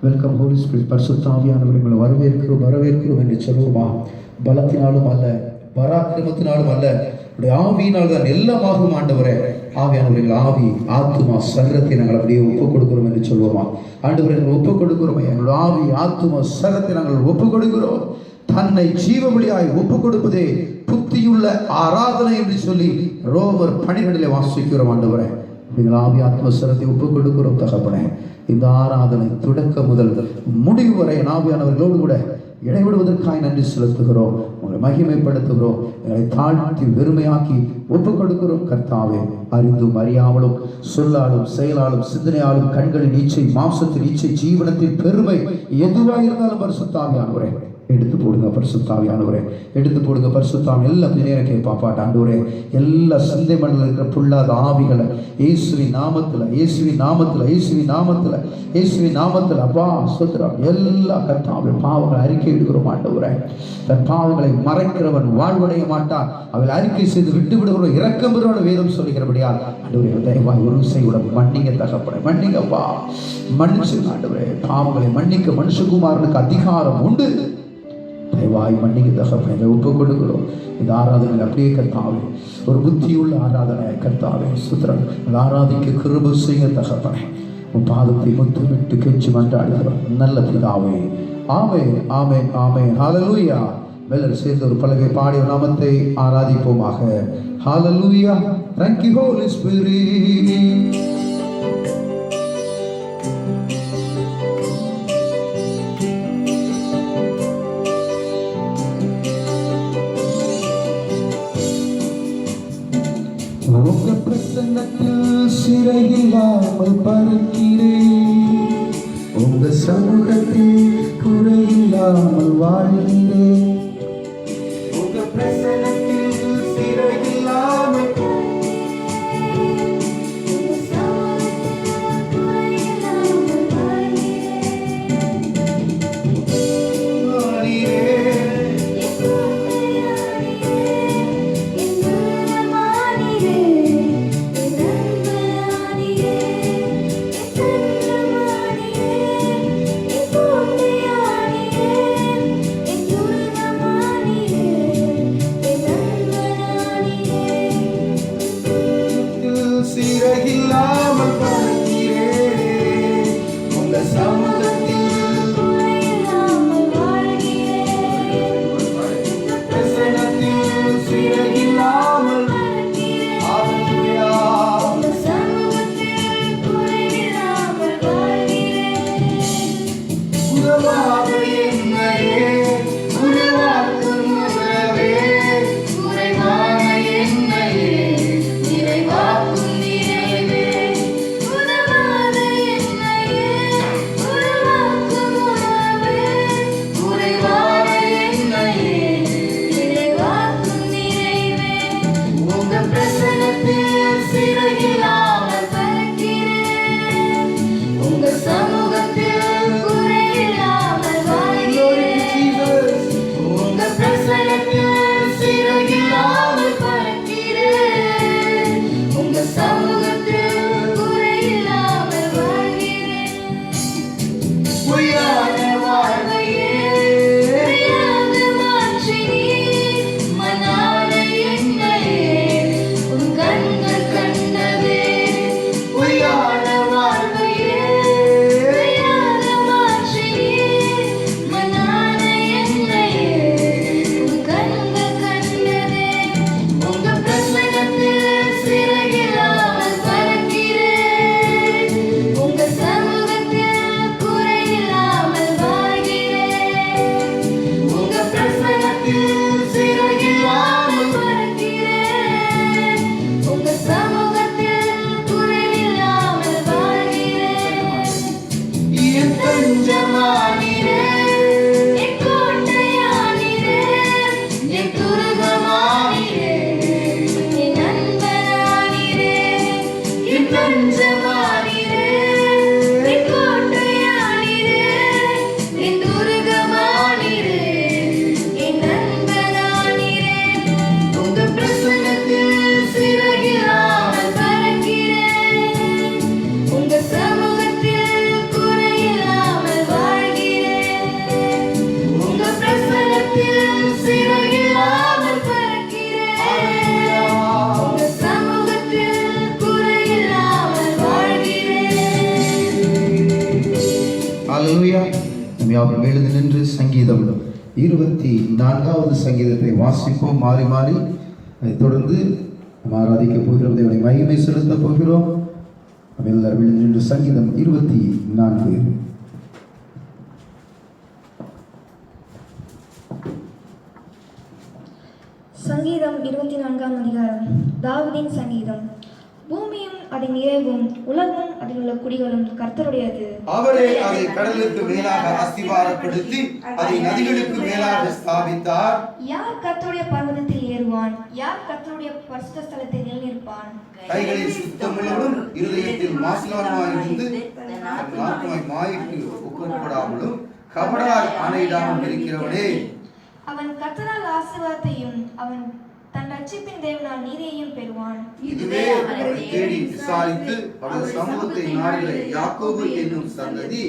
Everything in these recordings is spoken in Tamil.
Welcome Holi spirit. பரிசுத்த ஆவியானவரை உங்களை வரவேற்கிறோம் என்று சொல்லுவோமா? பலத்தினாலும் அல்ல, பராக்கிரமத்தினாலும் அல்ல, ஆவியினால் தான் எல்லாமாகும் ஆண்டவரே. ஆவியானவர்கள் ஆவி, ஆத்துமா, சரீரத்தை நாங்கள் அப்படியே ஒப்புக் கொடுக்கிறோம் என்று சொல்லுவோமா? ஆண்டவரை ஒப்புக் கொடுக்கிறோம். எங்களுடைய ஆவி, ஆத்துமா, சரீரத்தை நாங்கள் ஒப்புக் கொடுக்கிறோம். தன்னை ஜீவபலியாய் ஒப்புக் கொடுப்பதே புத்தியுள்ள ஆராதனை என்று சொல்லி ரோமர் 12 வாசிக்கிறோம். ஆண்டவரே, நீங்கள் ஆவி, ஆத்ம, சரீரத்தை ஒப்புக் கொடுக்கிறோம் தகப்பனே. இந்த ஆராதனை தொடக்க முதல் முடிவு வரை ஆவியானவர்களோடு கூட இடைவிடுவதற்காக நன்றி செலுத்துகிறோம். உங்களை மகிமைப்படுத்துகிறோம். எங்களை தாழ்த்தி வெறுமையாக்கி ஒப்புக் கொடுக்கிறோம். கர்த்தாவே, அறிந்தும் அறியாமலும் சொல்லாலும் செயலாலும் சிந்தனையாலும் கண்களின் இச்சை, மாம்சத்தின் இச்சை, ஜீவனத்தின் பெருமை எதுவாக இருந்தாலும் பரிசுத்த ஆவியானவரே எடுத்து போடுங்க. பரிசுத்த ஆவியானவரே எடுத்து போடுங்க. பரிசுத்த ஆவி எல்லாம் நேரம் கேட்பாப்பாட்ட ஆண்டவரே, எல்லா சிந்தை மண்டல இருக்கிற புல்லாத ஆவிகளை இயேசுவின் நாமத்தில், இயேசுவின் நாமத்தில், இயேசுவின் நாமத்தில், இயேசுவின் நாமத்தில் அப்பா சுத்திரம் எல்லா கர்த்தாவின் பாவங்களை அறிக்கை எடுக்கிறோம். ஆண்டவரே, தன் பாவங்களை மறைக்கிறவன் வாழ்வடைய மாட்டான், அவள் அறிக்கை செய்து விட்டு விடுகிறோம் இரக்கம் பெறுவோட வேதம் சொல்லுகிறபடியால் ஆண்டவரே தயவாய் ஒரு செய்யுட மன்னிங்க தகப்பனே, மன்னிங்கப்பா, மன்னிச்சு ஆண்டவரே. பாவங்களை மன்னிக்க மனுஷகுமாரனுக்கு அதிகாரம் உண்டு. தயவாய் மன்னிக்க தகப்பனை ஒப்புக் கொடுக்கிறோம். இந்த ஆராதனை அப்படியே கர்த்தாவே ஒரு புத்தியுள்ள ஆராதனை கர்த்தாவே சுத்திரம் ஆராதிக்க கிருபை செய்ய தகப்பனை உன் பாதத்தை முத்தமிட்டு கெஞ்சி மன்றாடுகிறோம் நல்ல பிதாவே. ஆமென், ஆமென், ஆமென். ஹல்லேலூயா. எல்லாரும் சேர்ந்து ஒரு பலகை பாடி நாமத்தை ஆராதிப்போமாக. ஹல்லேலூயா. Thank you Holy Spirit. உங்க பிரசன்னத்தில் சிறையில்லாமல் பறக்கிறேன், உங்க சமூகத்தில் குறையில்லாமல் வாழ்கிறேன். உங்க பிரசன்னத்தில் சிறையில்லாமல் சமூகத்தில் குறையில்லாமல் ஹல்லேலூயா. நாம் யாவரும் எழுந்து நின்று சங்கீதம் 24வது சங்கீதத்தை வாசிப்போம் மாறி மாறி. அதைத் தொடர்ந்து நாம் ஆராதிக்க போகிறோம், தேவனை மகிமை செலுத்த போகிறோம். நாம் எல்லாரும் எழுந்து நின்று சங்கீதம் 24. சங்கீதம் 24ஆம் அதிகாரம். தாவீதின் சங்கீதம். பூமியும் அதன் நிறைவும் உலகும் அதில் உள்ள குடிகளும் கர்த்தருடையது. அவரே அதை கடலுக்கு மேலாக அஸ்திவாரப்படுத்தி அதை நதிகளுக்கு மேலாக ஸ்தாபித்தார். யார் கர்த்தருடைய பர்வதத்தில் ஏறுவான்? யார் கர்த்தருடைய பரிசுத்த ஸ்தலத்தில் நிலைநிற்பான்? கைகளில் சுத்தமுள்ளவரும் இருதயத்தில் மாசிலாமாயிருந்து ஆத்மாய் மாய்க்கு ஒப்புக்கொடாமலும் கபடாய் ஆணையிடாமல் இருக்கிறவனே. அவன் கர்த்தரால் ஆசீர்வாதத்தையும் அவன் தன் ரட்சிப்பின் தேவனால் நீதியையும் பெறுவான். இதுவே அவரை தேடி விசாரித்து அவரது சமூகத்தை நாடுகிற யாக்கோபு என்னும் சந்ததி.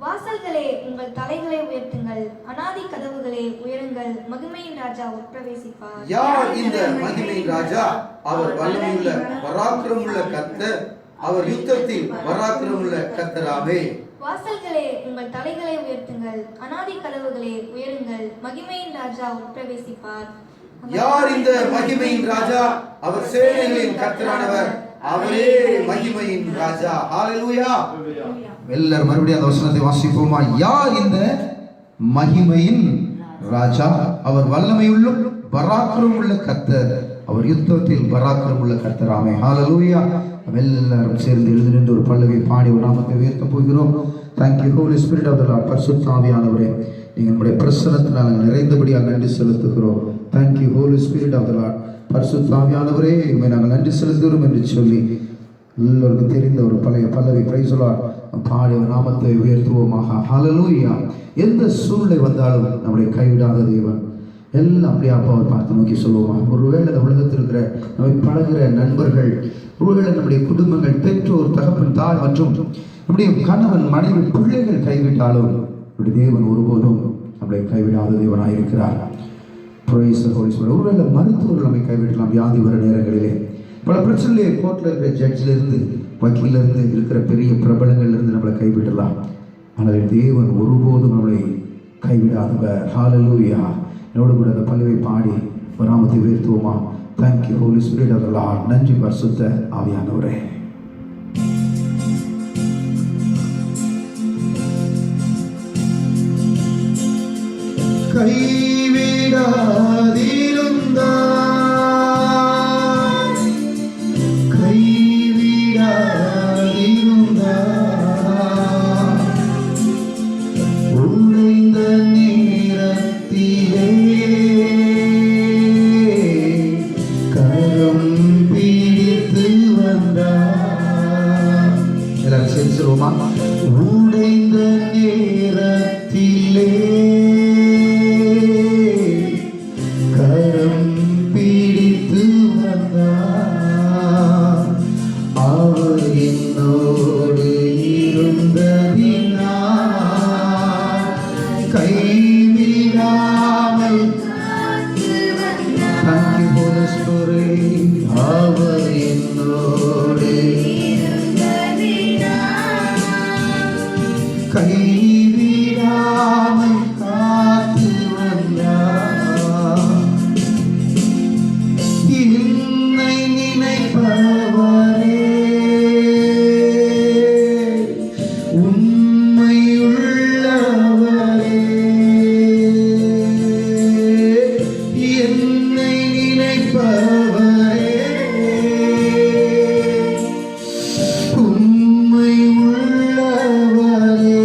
வாசல்களே உங்கள் தலைகளை உயர்த்துங்கள், அநாதி கதவுகளே உயருங்கள், மகிமையின் ராஜா உட்பிரவேசிப்பார். யார் இந்த மகிமையின் ராஜா? அவர் வல்லமையுள்ள பராக்கிரமுள்ள கர்த்தர், அவர் யுத்தத்தில் பராக்கிரமுள்ள கர்த்தராமே. வாசல்களே உங்கள் தலைகளை உயர்த்துங்கள், அநாதி கதவுகளே உயருங்கள், மகிமையின் ராஜா உட்பிரவேசிப்பார். யார் இந்த மகிமையின் ராஜா? அவர் சேனைகளின் கர்த்தரானவர், அவரே மகிமையின் ராஜா. ஹல்லேலூயா. எல்லாரும் மறுபடியும் அந்த வசனத்தை வாசிப்போமா? யார் இந்த மகிமையின் ராஜா? அவர் வல்லமையுள்ள பராக்கிரமுள்ள கர்த்தர், அவர் யுத்தத்தில் பராக்கிரமுள்ள கர்த்தராமே. ஹல்லேலூயா. எல்லாரும் சேர்ந்து எழுந்து நின்று ஒரு பல்லவி பாடி ஒரு நாமத்தை உயர்த்த போகிறோம். Thank you Holy Spirit of the Lord. பரிசுத்த ஆவியானவரே, நீங்கள் நம்முடைய பிரசன்னத்தினால் நிறைந்தபடியாக நன்றி செலுத்துகிறோம். Thank you Holy Spirit of the Lord. பரிசுத்த ஆவியானவரே, உம்மை நாங்கள் நன்றி செலுத்துகிறோம் என்று சொல்லி எல்லோருக்கும் தெரிந்த ஒரு பழைய பல்லவி பிரைஸ் தி லார்ட் பாடி ஒரு நாமத்தை உயர்த்துவோமாக. ஹல்லேலூயா. எந்த சூழ்நிலை வந்தாலும் நம்மளை கைவிடாத தேவன். எல்லாம் அப்படியே அப்பாவை பார்த்து நோக்கி சொல்லுவோமா? ஒருவேளை இந்த உலகத்தில் இருக்கிற நம்மை பழகிற நண்பர்கள், ஒருவேளை நம்முடைய குடும்பங்கள், பெற்றோர், தகப்பன், தாய் மற்றும் நம்முடைய கணவன், மனைவி, பிள்ளைகள் கைவிட்டாலும் நம்முடைய தேவன் ஒருபோதும் நம்மளை கைவிடாத தேவனாக இருக்கிறார். ஒருவேளை மருத்துவர்கள் நம்மை கைவிடலாம். வியாதி வர நேரங்களிலே பல பிரச்சனையிலே கோர்ட்டில் இருக்கிற ஜட்ஜிலிருந்து, வக்கீலிருந்து, இருக்கிற பெரிய பிரபலங்கள்லேருந்து நம்மளை கைவிடலாம். ஆனால் தேவன் ஒருபோதும் நம்மளை கைவிடாதவர். ஹல்லேலூயா. என்னோடு கூட அந்த பல்லவியை பாடி ஒரு நாமத்தை உயர்த்துவோமா? Thank you Holy Spirit of the Lord. நன்றி பரிசுத்த ஆவியானவரே. கைவிடாதிருந்தார், கைவிடாதிருந்தார், உடைந்த நேரத்திலே கரம் பிடித்து வந்தார். எல்லாரும் சேர்ந்து சொல்லுவோமா? உடைந்த நேரத்திலே கரம் பிடித்து வந்தார். அவர் என்னோடு இருந்ததினால் கைவிடாமல். Thank you Holy Spirit. அவர் என்னோடு கைவிடாமல் காத்து வந்தார். என்னை நினைப்பவரே, உண்மையுள்ளவரே, என்னை நினைப்பவரே, உண்மையுள்ளவரே,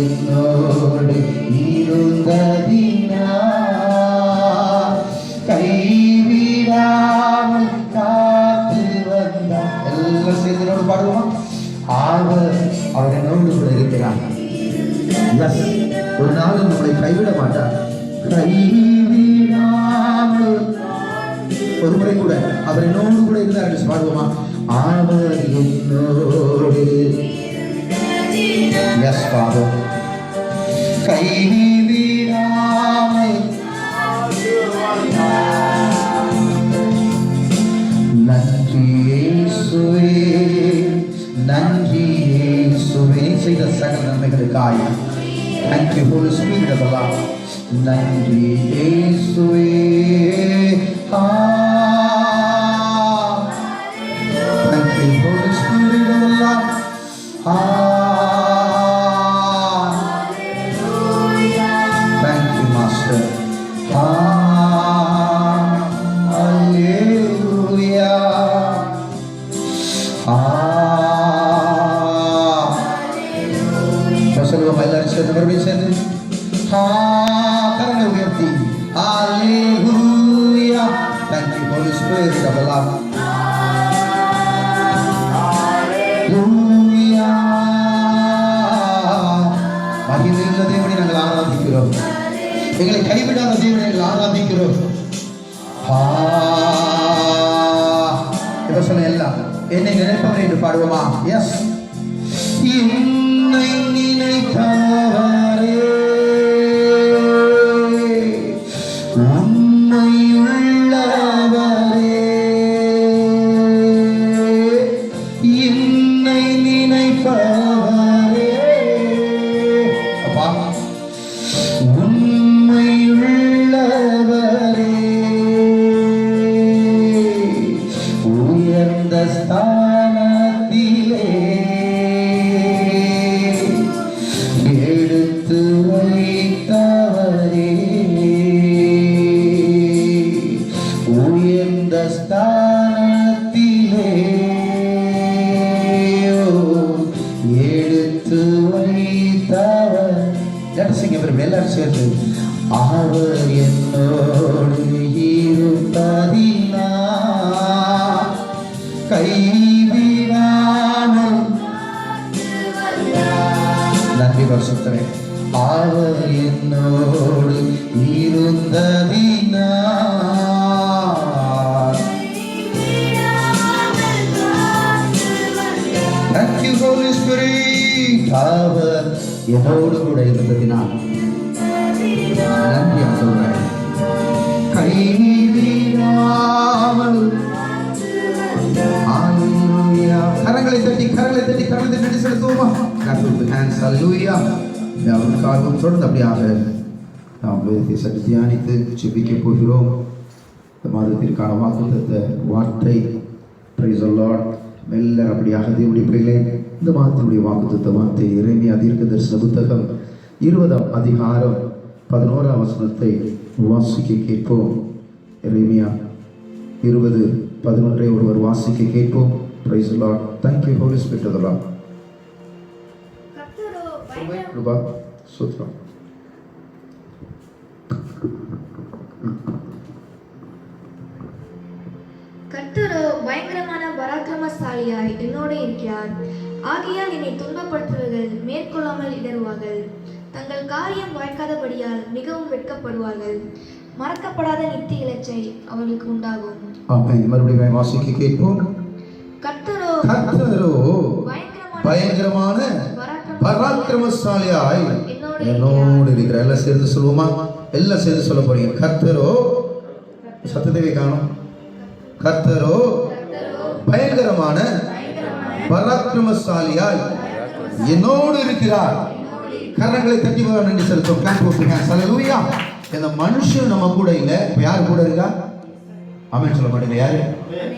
என்னோடு இருந்ததினால் கைவிடாமல் காத்து வந்தார். எல்லாம் சேர்ந்து என்னோடு பாடுவோம். அவர் என்னோடு கூட இருக்கிறார். Yes. ஒரு நாள் நம்மளை கைவிட மாட்டார். கைவிடாமல் ஒரு முறை கூட அவர் என்னோடு கூட இருந்தார் என்று பாடுவோமா? அவர் என்னோடு. Yes, Father. கைவிடாமல் நன்றி இயேசுவே, நன்றி இயேசுவே செய்த சகல நன்மைகளுக்காய். Thank you, Holy Spirit of the Lord. நன்றி இயேசுவே. Thank you, Holy Spirit of the Lord. Thank you, Master. Hallelujah. சொல்லுவோம் எல்லாரும் சேர்ந்து மறுபடியும் சேர்ந்து கரங்களை உயர்த்தி ஹalleluya. Thank you, Holy Spirit of the Lord. Hallelujah. மகிமையுள்ள தேவனை நாங்கள் ஆராதிக்கிறோம். எங்களை கைவிடாத தேவனை நாங்கள் ஆராதிக்கிறோம். இப்ப சொல்ல எல்லாம் என்னை நினைப்பவர் என்று பாடுவோமா? எஸ். என்னை நினைப்பவரே, உண்மையுள்ளவரே, என்னை நினைப்பவரே, அப்பா உண்மையுள்ளவரே, உயர்ந்த ஸ்தானத்திலே எடுத்து வைத்தவரே, உயர்ந்த ஸ்தானத்திலே எடுத்து வைத்தவர். எல்லாரும் சேர்ந்து அவர் என்னோடு இருப்பதினால் கைவிடாமல். நன்றி பரிசுத்தரே. அவர் என்னோடு இருந்ததினால். Thank you, Holy Spirit. அவர் என்னோடு கூட இருந்ததினால் நன்றி ஆண்டவரே. கைவிடாமல். Hallelujah. கரங்களை தட்டி செலுத்துவோமா? Clap your hands. Hallelujah. அவருக்காகவும் தொடர்ந்து அப்படியாக நாம் வேதத்தை சற்று தியானித்து ஜெபிக்க போகிறோம். இந்த மாதத்திற்கான வாக்குத்தத்த வார்த்தை Praise the Lord. மெல்ல அப்படியாக தேவனுடைய பிள்ளைகளே, இந்த மாதத்தினுடைய வாக்குத்தத்த வார்த்தை எரேமியா தீர்க்கதரிசன புத்தகம் 20ஆம் அதிகாரம் 11ஆம் வசனத்தை வாசிக்க கேட்போம். எரேமியா 20:11 ஒருவர் வாசிக்க கேட்போம். Praise the Lord. Thank you, Holy Spirit of the Lord. Kripa ஸ்தோத்திரம். கர்த்தரோ பயங்கரமான பராக்கிரமசாலியாய் என்னோடு இருக்கிறார். ஆகையால் என்னை துன்பப்படுத்துவர்கள் மேற்கொள்ளாமல் இடறுவார்கள். தங்கள் காரியம் வாய்க்காதபடியால் மிகவும் வெட்கப்படுவார்கள். மறக்கப்படாத நித்திய இலச்சை அவர்களுக்கு உண்டாகும். ஆமென். மறுபடியும் வாசிக்க கேட்போம். கர்த்தரோ பயங்கரமான பராக்கிரமசாலியாய் என்னோடு இருக்கிறார். எல்லாம் சேர்ந்து சொல்லுவோமா? எல்லாம் சேர்ந்து சொல்ல போறீங்க. கர்த்தரோ, சத்தத்தை காணும். கர்த்தரோ பயங்கரமான பராக்கிரமசாலியாய் என்னோடு இருக்கிறார். கரங்களை தட்டி நன்றி செலுத்தும். ஹல்லேலூயா. இந்த மனுஷன் நம்ம கூட இல்ல, யார் கூட இருக்கா? ஆமென் சொல்ல மாட்டீங்க. யாரு?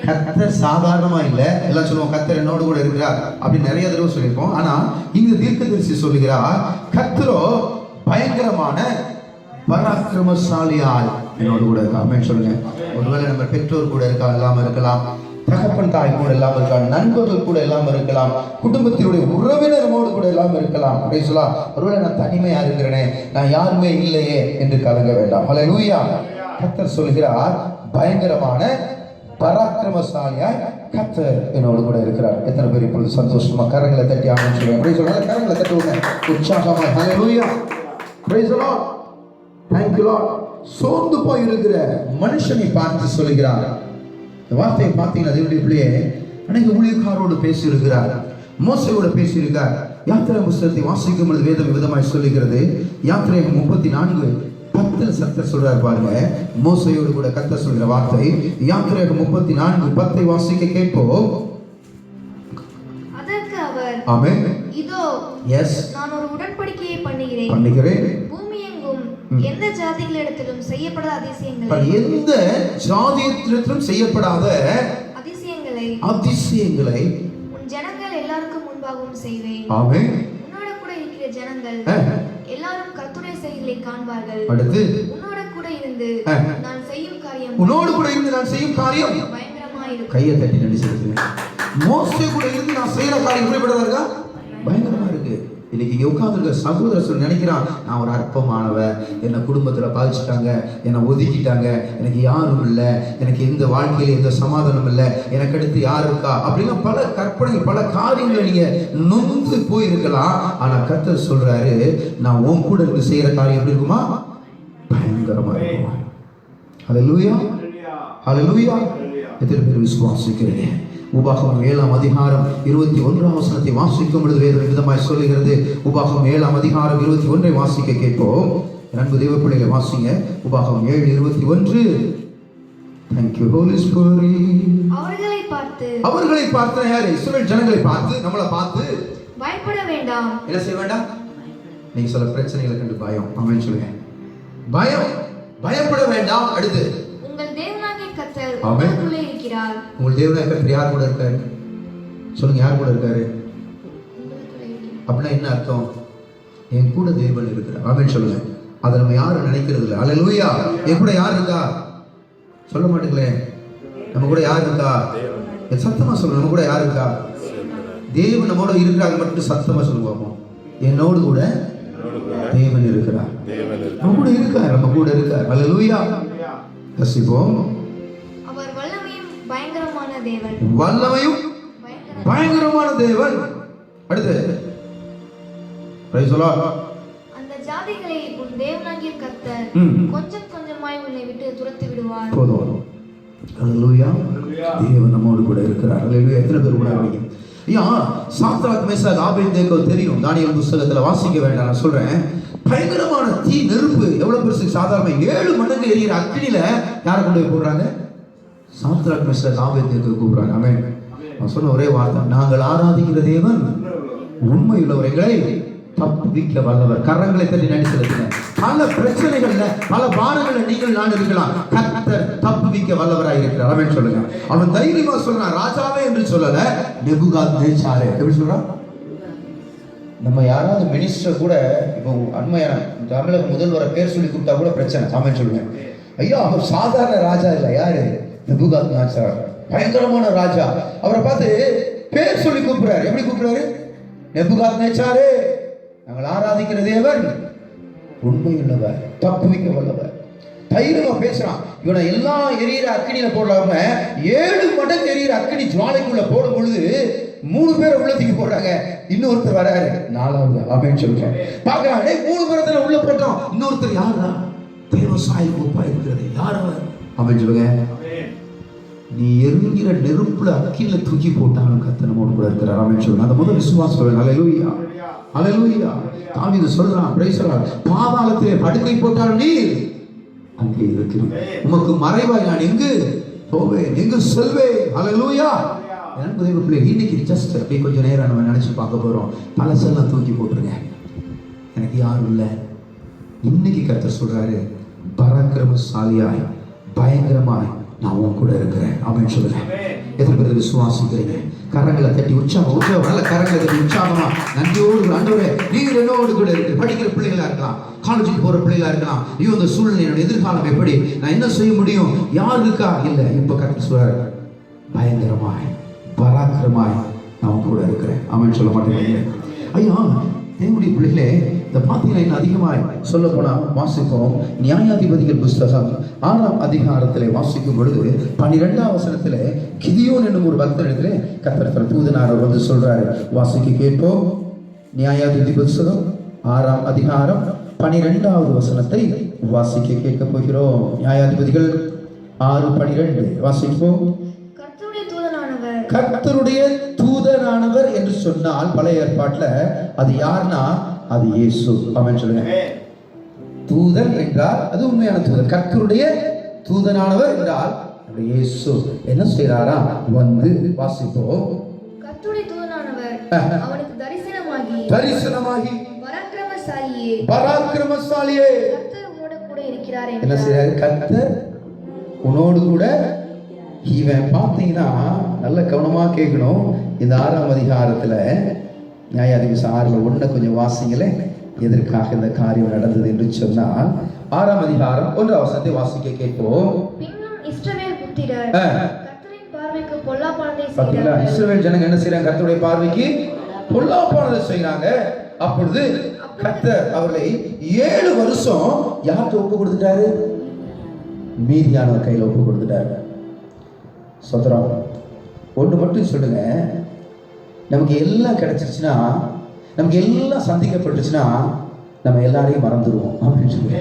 கர்த்தர் சாதாரணமா இல்ல. எல்லாம் சொல்லுவோம் கர்த்தர் என்னோடு கூட இருக்கிறார் அப்படி நிறைய தடவை சொல்லியிருப்போம். ஆனா இங்க தீர்க்கதரிசி சொல்லுகிறார், கர்த்தரோ பயங்கரமான பராக்கிரமசாலியாய் என்னோடு கூட இருக்கா. ஆமென் சொல்லுங்க. ஒருவேளை நம்ம பெற்றோர் கூட இருக்கா, இல்லாம இருக்கலாம். தகப்பன் தாய் கூட எல்லாம் இருக்கலாம், நண்பர்கள் கூட எல்லாம் இருக்கலாம், குடும்பத்தினுடைய உறவினரோடு கூட எல்லாம் இருக்கலாம். பேசலாம், ஒருவேளை நான் தனிமையா இருக்கிறேனே, நான் யாருமே இல்லையே என்று கலங்க வேண்டாம். ஹல்லேலூயா. கர்த்தர் சொல்கிறார், பயங்கரமான பராக்கிரமசாலியாய் கர்த்தர் என்னோடு கூட இருக்கிறார். எத்தனை பேர் இப்பொழுது சந்தோஷமா கரங்களை தட்டி ஆமென் சொல்லுங்க? கரங்களை தட்டுவோங்க உற்சாகமா. Hallelujah. Praise the Lord. Thank you Lord. சோர்ந்து போய் இருக்கிற மனுஷனை பார்த்து சொல்கிறார். இந்த வார்த்தையை பார்த்தீங்கன்னா தேவனுடைய பிள்ளையே, அன்னைக்கு ஊழியக்காரோடு பேசி இருக்கிறார், மோசையோடு பேசி இருக்கார். யாத்திரை புஸ்தகத்தை வாசிக்கும் பொழுது வேதம் விதமாய் சொல்லுகிறது. யாத்திரை 34:10 கர்த்தர் சொல்றார் பாருங்க. மோசையோடு கூட கர்த்தர் சொல்கிற வார்த்தை யாத்திரை 34:10 வாசிக்க கேட்போம். அதற்கு அவர், ஆமென், இதோ நான் ஒரு உடன்படிக்கையை பண்ணுகிறேன், பூமி எங்கும் எந்த ஜாதிகளிடத்திலும் செய்யப்படாத எந்த ஜாதியிடத்திலும் செய்யப்படாத அதிசயங்களை உன் ஜனங்கள் எல்லாருக்கும் முன்பாகவும் செய்வேன். ஆமென். உன்னோட கூட இருக்கிற ஜனங்கள் எல்லாரும் கர்த்தருடைய செயல்களை காண்பார்கள். அடுத்து, உன்னோட கூட இருந்து நான் செய்யும் காரியம் பயங்கரமா இருக்கும். கையை தட்டி நடி சொல்லுங்க. மோசே கூட இருந்து நான் செய்யற காரியம் எப்படிப்பட்டதா இருக்கா? பயங்கரமா இருக்கு. இன்னைக்கு உட்கார்ந்துருக்க சகோதரர் நினைக்கிறான், நான் ஒரு அற்பமானவன், என்னை குடும்பத்தில் பாதிச்சுட்டாங்க, என்னை ஒதுக்கிட்டாங்க, எனக்கு யாரும் இல்லை, எனக்கு எந்த வாழ்க்கையில எந்த சமாதானம் இல்லை, எனக்கு அடுத்து யார் இருக்கா அப்படின்னா பல கற்பனை, பல காரியங்களை நீங்க நொந்து போயிருக்கலாம். ஆனா கர்த்தர் சொல்றாரு, நான் உன் கூட இருந்து செய்யற காரியம் எப்படி இருக்குமா? பயங்கரமா இருக்குமா? ஹல்லேலூயா. ஹல்லேலூயா. எத்தனை பேர் விசுவாசிக்கிறீங்க? உபாகமம் 7:21 வாசிக்கும் பொழுது வேறு விதமாய் சொல்லுகிறது. உபாகமம் 7:21 வாசிக்க கேட்போம். அன்பு தேவ பிள்ளைகளை வாசிங்க. உபாகமம் 7:21. Thank you Holy Spirit. அவர்களை பார்த்து யாரு? இஸ்ரவேல் ஜனங்களை பார்த்து, நம்மளை பார்த்து பயப்பட வேண்டாம். என்ன செய்ய வேண்டாம்? நீங்க சொல்ல பிரச்சனைகளை கண்டு பயம். ஆமென் சொல்லுங்க. பயப்பட வேண்டாம். அடுத்து, உங்கள் தேவனாகிய கர்த்தர் உங்களுக்குள்ளே இருக்கிறார். உங்கள் தேவனாகிய கர்த்தர் யார் கூட இருக்காரு? சொல்லுங்க, யார் கூட இருக்காரு? அப்படின்னா என்ன அர்த்தம்? என் கூட தேவன் இருக்கிறார். ஆமென் சொல்லுங்க. அதை நம்ம யாரும் நினைக்கிறது இல்லை. ஹல்லேலூயா. என் கூட யார் இருக்கா? சொல்ல மாட்டீங்களே. நம்ம கூட யார் இருக்கா? சத்தமா சொல்லுங்க. நம்ம கூட யார் இருக்கா? தேவன் நம்மோட இருக்கிறாங்க மட்டும் சத்தமா சொல்லுவோம். என்னோடு கூட தேவன் இருக்கிறார். நம்ம கூட இருக்கார். ஹல்லேலூயா. கசிப்போம். அவர் வல்லமையும் பயங்கரமான தேவன். அடுத்து, பிரைஸ் தி லார்ட். அந்த ஜாதிகளை உன் தேவனாகிய கர்த்தர் கொஞ்சம் கொஞ்சமாய் உன்னை விட்டு துரத்தி விடுவார். போதும். ஹல்லேலூயா. தேவன் நம்மோடு கூட இருக்கிறார். ஹல்லேலூயா. எத்தனை பேர் கூட இருக்கீங்க? ஐயா, சாத்ராக் மேஷாக் ஆபேத்நேகோ தெரியும். தானியேல் புத்தகத்துல வாசிக்க வேண்டாம், நான் சொல்றேன். பயங்கரமான தீ, நெருப்பு எவ்வளவு பெருசு? சாதாரண 7 மடங்கு எரியிற அக்கினியில யாரை கொண்டு போய் போடுறாங்க? சாத்ராக் மேஷாக் ஆபேத்நேகோ கூப்பிடுறாங்க. ஆமென். நான் சொன்ன ஒரே வார்த்தை, நாங்கள் ஆராதிக்கிற தேவன் உண்மையுள்ளவர்களை தப்புவிக்க வல்லவர். கரங்களை தட்டி நடி செலுத்துங்க. பல பிரச்சனைகள்ல, பல பாரங்கள்ல நீங்கள் நான் இருக்கலாம், கர்த்தர் தப்புவிக்க வல்லவராய் இருக்கிறார். ஆமென் சொல்லுங்க. அவன் தைரியமா சொல்றான், ராஜாவே என்று சொல்லல, நேபுகாத்நேச்சாரே. எப்படி சொல்றான்? நம்ம யாராவது மினிஸ்டர் கூட இப்போ அண்மையான தமிழக முதல்வரை பேர் சொல்லி கூப்பிட்டா கூட பிரச்சனை. ஆமென் சொல்லுங்க. ஐயா, அவர் சாதாரண ராஜா இல்லை. யாரு? நேபுகாத்நேச்சார். பயங்கரமான ராஜா. அவரை பார்த்து பேர் சொல்லி கூப்பிடுறாரு. எப்படி கூப்பிடுறாரு? நேபுகாத்நேச்சாரே, நாங்கள் ஆராதிக்கிற தேவன் உண்மையுள்ளவர், தப்புவிக்க வல்லவர். தைரியமா பேசுறான். இவனை எல்லாம் எரியிற அக்கினியில போடாம 7 மடங்கு எரியிற அக்கினி ஜுவாலைக்குள்ள போடும் பொழுது 3 பேரை உள்ளத்துக்கு போடுறாங்க. இன்னொருத்தர் வராரு, 4வது. ஆமென் சொல்றேன். பாக்குறான், 3 பேரை உள்ள போட்டோம். இன்னொருத்தர் யாரா? தேவசாய் கோப்பா இருக்கிறது. யார் அவர்? ஆமென் சொல்லுங்க. நீ எரிங்கிற நெருப்புல அக்கினில தூக்கி போட்டாலும் கர்த்தர் நம்மோடு கூட இருக்கிறார். ஆமென் சொல்லுங்க. அந்த முதல் விசுவாசம். ஹல்லேலூயா. ஹல்லேலூயா. தாவீது சொல்றான், பிரைஸ் தி லார்ட். பாதாளத்திலே படுக்கை போட்டாலும் நீர் அங்கே இருக்கிறீர். உமக்கு மறைவாய் நான் எங்கு போவேன், எங்கு செல்வேன். ஹல்லேலூயா. அன்பு தேவ பிள்ளைகளே, இன்னைக்கு ஜஸ்ட் அப்படியே கொஞ்சம் நேரம் நம்ம நினைச்சு பார்க்க போறோம். பலசெல்லாம் தூக்கி போட்டுருங்க. எனக்கு யாரும் இல்லை. இன்னைக்கு கர்த்தர் சொல்றாரு, பராக்கிரமசாலியாய் பயங்கரமாய் நான் உன் கூட இருக்கிறேன். ஆமென் சொல்லுங்க. எத்தனை பேர் விசுவாசிக்கிறீங்க? கரங்களை தட்டி உற்சாகம் நல்ல கரங்களை தட்டி உற்சாகமா நன்றியோடு, ஆண்டவரே நீங்க என்னோடு கூட இருக்கு. படிக்கிற பிள்ளைகளா இருக்கலாம், காலேஜுக்கு போற பிள்ளைகளா இருக்கலாம். ஐயோ, இந்த சூழ்நிலை, என்னோட எதிர்காலம் எப்படி, நான் என்ன செய்ய முடியும், யார் இருக்கா? இல்லை. இப்ப கர்த்தர் சொல்றாரு, பயங்கரமாய் பராக்கிரமாய் நான் கூட இருக்கிறேன். ஆமென் சொல்ல மாட்டேங்க ஐயா. தேவனுடைய பிள்ளைகளே, இந்த பார்த்தீங்கன்னா இன்னும் அதிகமாய் சொல்ல போனால் வாசிப்போம். நியாயாதிபதிகள் புஸ்தகம் 6ஆம் அதிகாரத்திலே வாசிக்கும் பொழுது 12ஆம் வசனத்திலே கிதியோன் என்னும் ஒரு பக்தரிடத்திலே கர்த்தர் தூதனார் வந்து சொல்றாரு. வாசிக்க கேட்போம். நியாயாதிபதி புஸ்தகம் 6ஆம் அதிகாரம் 12வது வசனத்தை வாசிக்க கேட்க போகிறோம். நியாயாதிபதிகள் 6:12 வாசிப்போம். கர்த்தருடைய தூதனானவர் என்று சொன்னால் பழைய ஏற்பாட்டுல அது யாருன்னா அது இயேசு. ஆமென் சொல்லுங்க. தூதன் என்றால் அது உண்மையான தூதன். கர்த்தருடைய தூதனானவர் என்றால் இயேசு என்ன செய்றாரா வந்து வாசிப்போம். கர்த்தருடைய தூதனானவர் அவனுக்கு தரிசனமாகி பராக்கிரமசாலியே கர்த்தர் உன்னோடு கூட இருக்கிறார் என்ன செய்றாரு? கர்த்தர் உன்னோடு கூட. இவன் பார்த்தீங்கன்னா நல்ல கவனமா கேட்கணும். இந்த 6ஆம் அதிகாரத்துல நியாயாதிபதி 6:1 கொஞ்சம் வாசிங்களே. எதற்காக இந்த காரியம் நடந்தது என்று சொன்னால் 6ஆம் அதிகாரம் 1ஆம் வசனத்தை வாசிக்க கேட்போம். இஸ்ரவேல் புத்திரர் கர்த்தரின் பார்வைக்கு பொல்லாப்பானதை செய்தார்கள். இஸ்ரவேல் ஜனங்க என்ன செய்றாங்க? கர்த்தருடைய பார்வைக்கு பொல்லாப்பானதை செய்றாங்க. அப்பொழுது கர்த்தர் அவர்களை 7 வருஷம் யாருக்கு ஒப்பு கொடுத்துட்டாரு? மீதியானவர் கையில் ஒப்பு கொடுத்துட்டாரு. சோதரம் ஒன்று மட்டும் சொல்லுங்க, நமக்கு எல்லாம் கிடைச்சிருச்சுன்னா, நமக்கு எல்லாம் சந்திக்கப்பட்டுச்சுன்னா நம்ம எல்லாரையும் மறந்துடுவோம். அப்படின்னு சொல்லுங்க.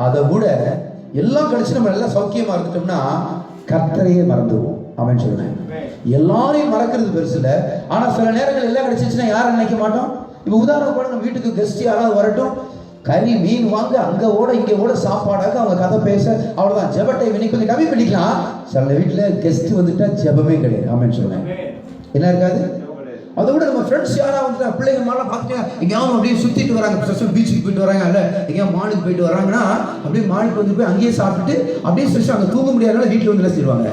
அதை விட எல்லாம் கிடைச்சு நம்ம எல்லாம் சௌக்கியமா இருந்துட்டோம்னா கர்த்தரையே மறந்துடுவோம். அப்படின்னு சொல்லுங்க. எல்லாரையும் மறக்கிறது பெருசு இல்லை. ஆனா சில நேரங்கள் எல்லாம் கிடைச்சிச்சுன்னா யாரும் நினைக்க மாட்டோம். இப்போ உதாரணம் கூட நம்ம வீட்டுக்கு கெஸ்ட் யாராவது வரட்டும், கறி மீன் வாங்க அங்க ஓட இங்க ஓட சாப்பாடாக அவங்க கதை பேச அவ்வளவுதான். ஜெபத்தை கொஞ்சம் கம்மி பண்ணிக்கலாம். சில வீட்டுல கெஸ்ட் வந்துட்டா ஜெபமே கிடையாது. ஆமென் சொல்லுங்க. என்ன இருக்காது? அதை விட நம்ம ஃப்ரெண்ட்ஸ் யாராவது வந்துட்டா பிள்ளைங்க மேலாம் பார்த்துட்டீங்க எங்கேயாவது அப்படியே சுத்திட்டு வராங்க, பீச்சுக்கு போயிட்டு வராங்க, இல்ல எங்கேயாவது மாலுக்கு போயிட்டு வராங்கன்னா அப்படியே மாலுக்கு வந்து போய் அங்கேயே சாப்பிட்டுட்டு அப்படியே ஃப்ரெஷ்ஷாக அங்கே தூங்க முடியாதனால வீட்டில் வந்து செய்வாங்க.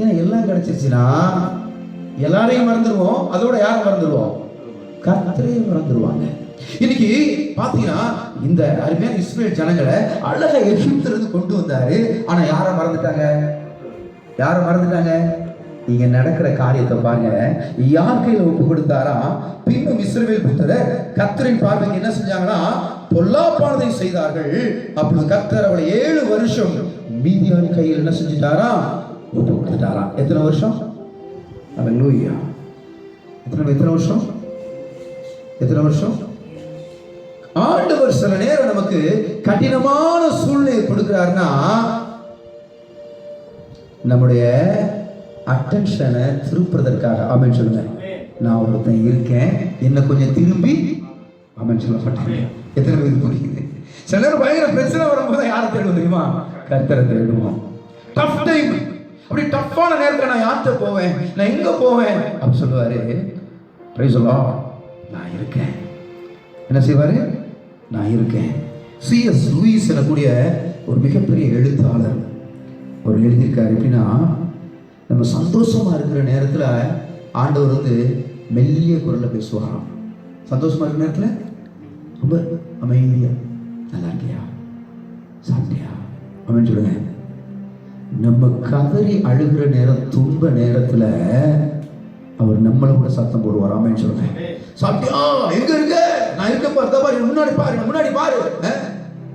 ஏன்னா எல்லாம் கிடைச்சிருச்சுன்னா எல்லாரையும் மறந்துடுவோம். அதோட யாரை மறந்துடுவோம்? கர்த்தரையும் மறந்துடுவாங்க. இன்னைக்கு பாத்தீங்கன்னா இந்த அருமையான இஸ்ரவேல் ஜனங்களை அழகா எகிப்திலிருந்து கொண்டு வந்தாரு. ஆனா யாரை மறந்துட்டாங்க? யாரை மறந்துட்டாங்க? இங்க நடக்கிற காரியத்தை பாருங்க. யார் கையில ஒப்பு கொடுத்தாரா? பின்னும் இஸ்ரவேல் புத்திரர் கர்த்தரின் பார்வைக்கு என்ன செஞ்சாங்கன்னா பொல்லாப்பானதை செய்தார்கள். அப்பொழுது கர்த்தர் அவளை 7 வருஷம் மீதியான் கையில் என்ன செஞ்சுட்டாரா? ஒப்பு கொடுத்துட்டாரா. எத்தனை வருஷம்? அல்லேலூயா. எத்தனை வருஷம்? எத்தனை வருஷம்? ஆண்டவர் சில நேரம் நமக்கு கடினமான சூழ்நிலை கொடுக்கிறாருன்னா நம்முடைய அட்டென்ஷனை திருப்புறதற்காக. ஆமென் சொல்லுங்க. நான் ஒருத்தன் இருக்கேன், என்ன கொஞ்சம் திரும்பி. ஆமென் சொல்ல மாட்டேன். எத்தனை பேருக்கு புரியுது? சில நேரம் பயங்கர பிரச்சனை வரும்போது யாரை தேடுவோம் தெரியுமா? கர்த்தரை தேடுவோம். டஃப் டைம், அப்படி டஃப்பான நேரத்தில் நான் யார்கிட்ட போவேன், நான் எங்க போவேன் அப்படி சொல்லுவாரு. Price the Lord. நான் இருக்கேன். என்ன செய்வாரு? நான் இருக்கேன். C.S. லூயிஸ் எனக்கூடிய ஒரு மிகப்பெரிய எழுத்தாளர் ஒரு எழுதியிருக்காரு. எப்படின்னா, நம்ம சந்தோஷமா இருக்கிற நேரத்தில் ஆண்டவர் வந்து மெல்லிய குரல்ல பேசுவாராம். சந்தோஷமா இருக்கிற நேரத்தில் ரொம்ப அமைதியா, நல்லா இருக்கியா, சாப்பிட்டியா அப்படின்னு சொல்லுங்க. நம்ம கதறி அழுகிற நேரம், துன்ப நேரத்துல அவர் நம்மளை கூட சத்தம் போடுவார். ஆமென் சொல்லுங்க. சாப்பிட்டியா? எங்க இருக்க? நான் இருக்க பாரு, முன்னாடி பாரு.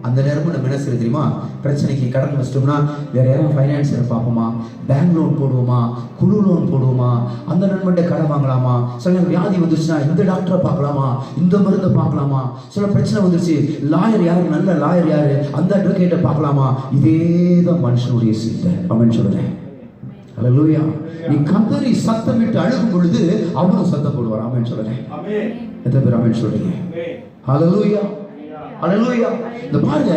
அந்த நேரமும் நம்ம என்ன செய்ய தெரியுமா? பிரச்சனைக்கு கடன் வச்சிட்டோம்னா வேற யாரும் ஃபைனான்சியரை பார்ப்போமா, பேங்க் லோன் போடுவோமா, குழு லோன் போடுவோமா, அந்த நண்பன்ட்ட கடன் வாங்கலாமா, சில நேரம் வியாதி வந்துருச்சுன்னா இந்த டாக்டரை பார்க்கலாமா, இந்த மருந்தை பார்க்கலாமா, சில பிரச்சனை வந்துருச்சு லாயர் யாரு, நல்ல லாயர் யாரு, அந்த அட்வொகேட்டை பார்க்கலாமா. இதேதான் மனுஷனுடைய சிந்தை. ஆமென் சொல்லுங்க. அல்லேலூயா. நீ கதறி சத்தமிட்டு அழுகும் பொழுது அவனும் சத்தம் போடுவார். ஆமென் சொல்லுங்க. எத்தனை பேர் ஆமென் சொல்றீங்க? அல்லேலூயா, அல்லேலூயா. இந்த பாருங்க,